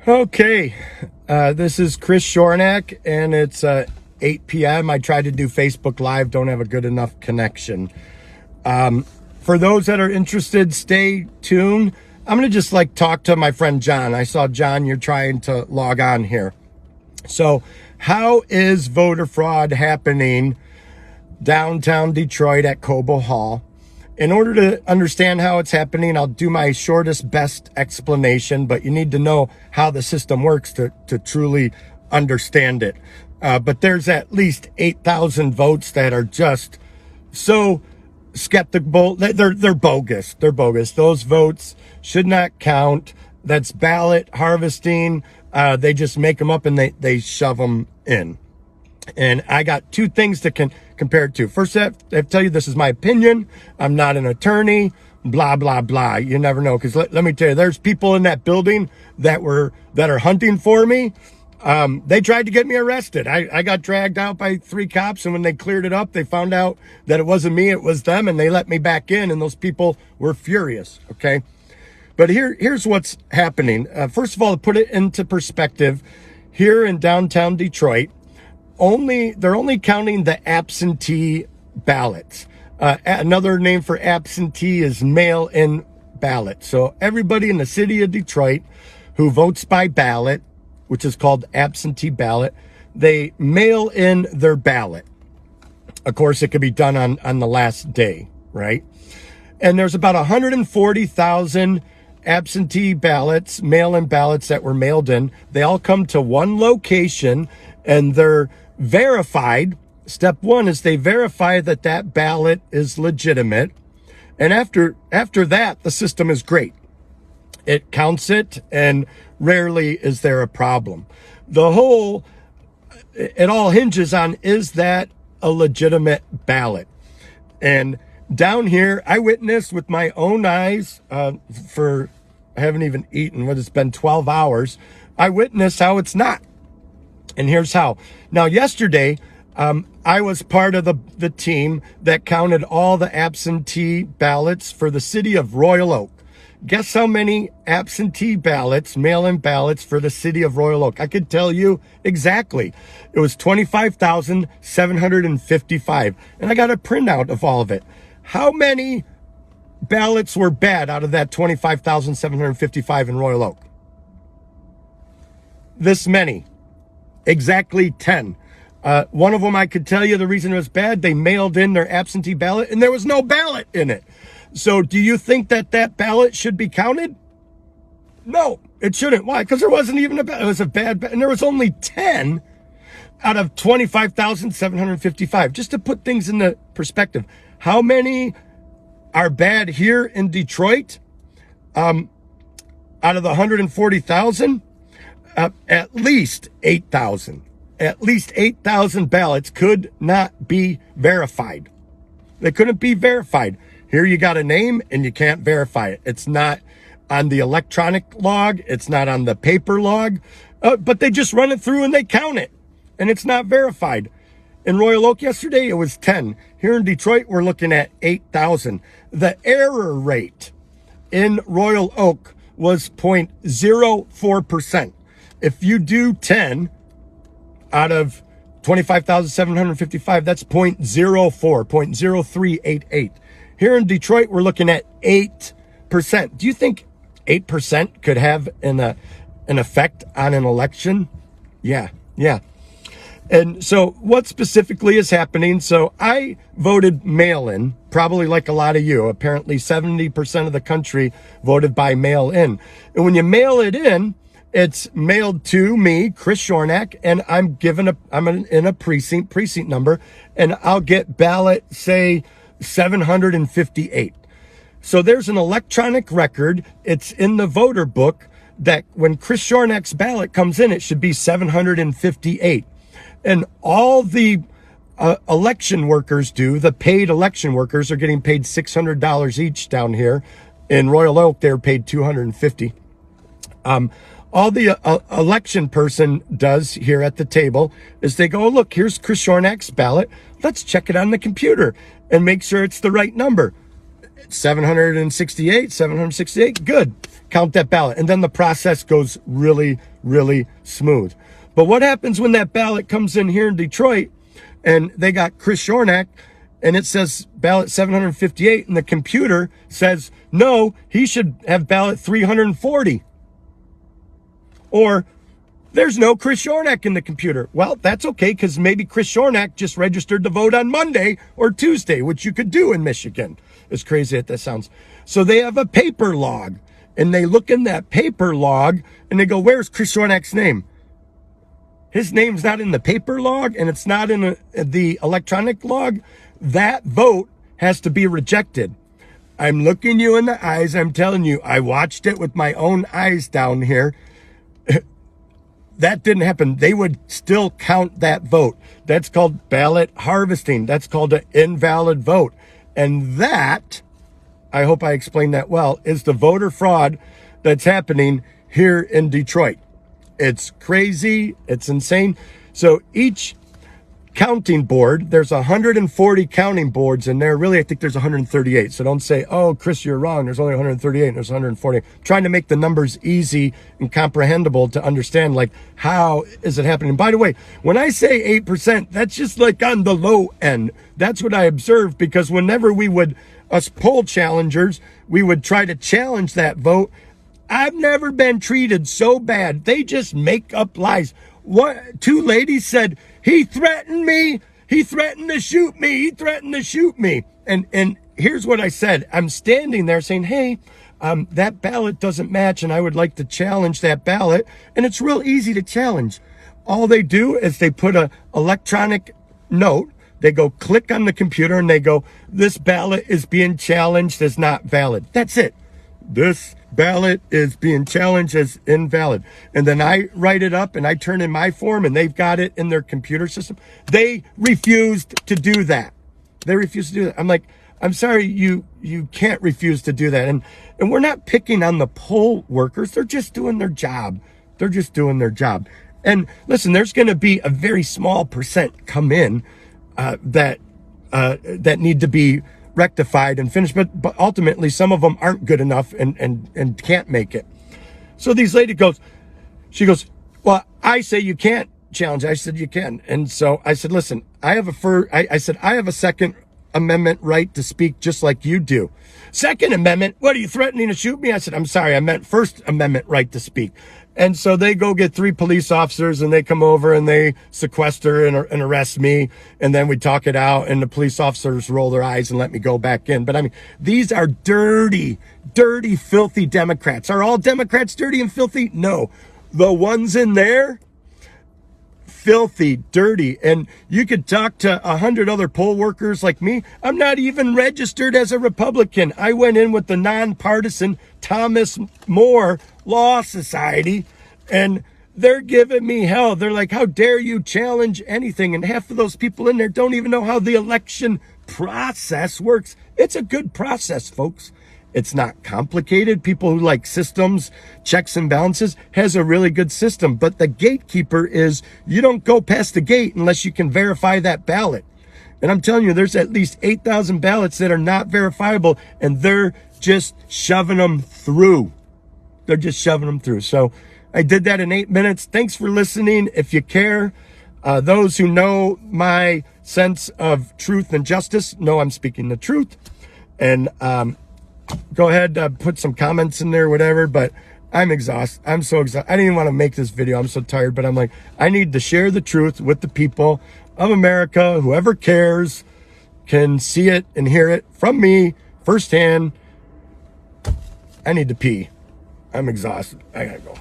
Okay, this is Chris Schornak, and it's 8 p.m. I tried to do Facebook Live, don't have a good enough connection. For those that are interested, stay tuned. I'm going to just talk to my friend John. I saw John, you're trying to log on here. So how is voter fraud happening downtown Detroit at Cobo Hall? In order to understand how it's happening, I'll do my shortest, best explanation, but you need to know how the system works to truly understand it. But there's at least 8,000 votes that are just so skeptical. They're bogus. They're bogus. Those votes should not count. That's ballot harvesting. They just make them up and they shove them in. And I got two things to compare it to. First, I have to tell you, this is my opinion. I'm not an attorney, blah, blah, blah. You never know. Because let me tell you, there's people in that building that are hunting for me. They tried to get me arrested. I got dragged out by 3 cops. And when they cleared it up, they found out that it wasn't me, it was them. And they let me back in. And those people were furious. Okay. But here's what's happening. First of all, to put it into perspective, here in downtown Detroit, they're only counting the absentee ballots. Another name for absentee is mail-in ballot. So everybody in the city of Detroit who votes by ballot, which is called absentee ballot, they mail in their ballot. Of course, it could be done on the last day, right? And there's about 140,000 absentee ballots, mail-in ballots that were mailed in. They all come to one location and they're verified. Step one is they verify that ballot is legitimate. And after that, the system is great. It counts it, and rarely is there a problem. It all hinges on, is that a legitimate ballot? And down here, I witnessed with my own eyes, I haven't even eaten, it's been 12 hours. I witnessed how it's not. And here's how. Now, yesterday, I was part of the team that counted all the absentee ballots for the city of Royal Oak. Guess how many absentee ballots, mail-in ballots for the city of Royal Oak? I could tell you exactly. It was 25,755. And I got a printout of all of it. How many ballots were bad out of that 25,755 in Royal Oak? This many. Exactly 10. One of them, I could tell you the reason it was bad. They mailed in their absentee ballot and there was no ballot in it. So do you think that ballot should be counted? No, it shouldn't. Why? Because there wasn't even a ballot. It was a bad ballot. And there was only 10 out of 25,755. Just to put things into perspective. How many are bad here in Detroit? Out of the 140,000? At least 8,000. At least 8,000 ballots could not be verified. They couldn't be verified. Here you got a name and you can't verify it. It's not on the electronic log. It's not on the paper log. But they just run it through and they count it. And it's not verified. In Royal Oak yesterday, it was 10. Here in Detroit, we're looking at 8,000. The error rate in Royal Oak was 0.04%. If you do 10 out of 25,755, that's 0.0388. Here in Detroit, we're looking at 8%. Do you think 8% could have an effect on an election? Yeah. And so what specifically is happening? So I voted mail-in, probably like a lot of you. Apparently 70% of the country voted by mail-in. And when you mail it in, it's mailed to me, Chris Schornak, and I'm in a precinct number, and I'll get ballot, say, 758. So there's an electronic record. It's in the voter book that when Chris Schornak's ballot comes in, it should be 758. And all the election workers the paid election workers are getting paid $600 each down here. In Royal Oak, they're paid $250. All the election person does here at the table is they go, look, here's Chris Schornak's ballot. Let's check it on the computer and make sure it's the right number. 768, good. Count that ballot. And then the process goes really, really smooth. But what happens when that ballot comes in here in Detroit and they got Chris Schornak and it says ballot 758 and the computer says, no, he should have ballot 340. Or there's no Chris Schornak in the computer. Well, that's okay, because maybe Chris Schornak just registered to vote on Monday or Tuesday, which you could do in Michigan. As crazy as that sounds. So they have a paper log, and they look in that paper log, and they go, where's Chris Schornak's name? His name's not in the paper log, and it's not in the electronic log. That vote has to be rejected. I'm looking you in the eyes. I'm telling you, I watched it with my own eyes down here. That didn't happen. They would still count that vote. That's called ballot harvesting. That's called an invalid vote. And that, I hope I explained that well, is the voter fraud that's happening here in Detroit. It's crazy. It's insane. So each counting board, there's 140 counting boards in there. Really, I think there's 138. So don't say, oh, Chris, you're wrong. There's only 138 and there's 140. Trying to make the numbers easy and comprehensible to understand, like, how is it happening? By the way, when I say 8%, that's just like on the low end. That's what I observed, because whenever we would, us poll challengers, we would try to challenge that vote. I've never been treated so bad. They just make up lies. What? Two ladies said, he threatened me. He threatened to shoot me. He threatened to shoot me. And here's what I said. I'm standing there saying, hey, that ballot doesn't match, and I would like to challenge that ballot. And it's real easy to challenge. All they do is they put a electronic note. They go click on the computer and they go, this ballot is being challenged as not valid. That's it. This ballot is being challenged as invalid. And then I write it up and I turn in my form, and they've got it in their computer system. They refused to do that. They refused to do that. I'm like, I'm sorry, you can't refuse to do that. And we're not picking on the poll workers. They're just doing their job. They're just doing their job. And listen, there's going to be a very small percent come in that need to be rectified and finished, but ultimately some of them aren't good enough and can't make it. So these lady goes, well, I say you can't challenge. I said you can. And so I said, listen, I have a Second Amendment right to speak just like you do. Second Amendment? What, are you threatening to shoot me? I said, I'm sorry, I meant First Amendment right to speak. And so they go get 3 police officers, and they come over and they sequester and arrest me. And then we talk it out, and the police officers roll their eyes and let me go back in. But I mean, these are dirty, filthy Democrats. Are all Democrats dirty and filthy? No. The ones in there, filthy, dirty. And you could talk to 100 other poll workers like me. I'm not even registered as a Republican. I went in with the nonpartisan Thomas More Law Society, and they're giving me hell. They're like, how dare you challenge anything? And half of those people in there don't even know how the election process works. It's a good process, folks. It's not complicated. People who like systems, checks and balances, has a really good system. But the gatekeeper is, you don't go past the gate unless you can verify that ballot. And I'm telling you, there's at least 8,000 ballots that are not verifiable, and they're just shoving them through. They're just shoving them through. So I did that in 8 minutes. Thanks for listening. If you care, those who know my sense of truth and justice know I'm speaking the truth. And go ahead, put some comments in there, whatever. But I'm exhausted. I'm so exhausted. I didn't even want to make this video. I'm so tired. But I'm like, I need to share the truth with the people of America. Whoever cares can see it and hear it from me firsthand. I need to pee. I'm exhausted. I gotta go.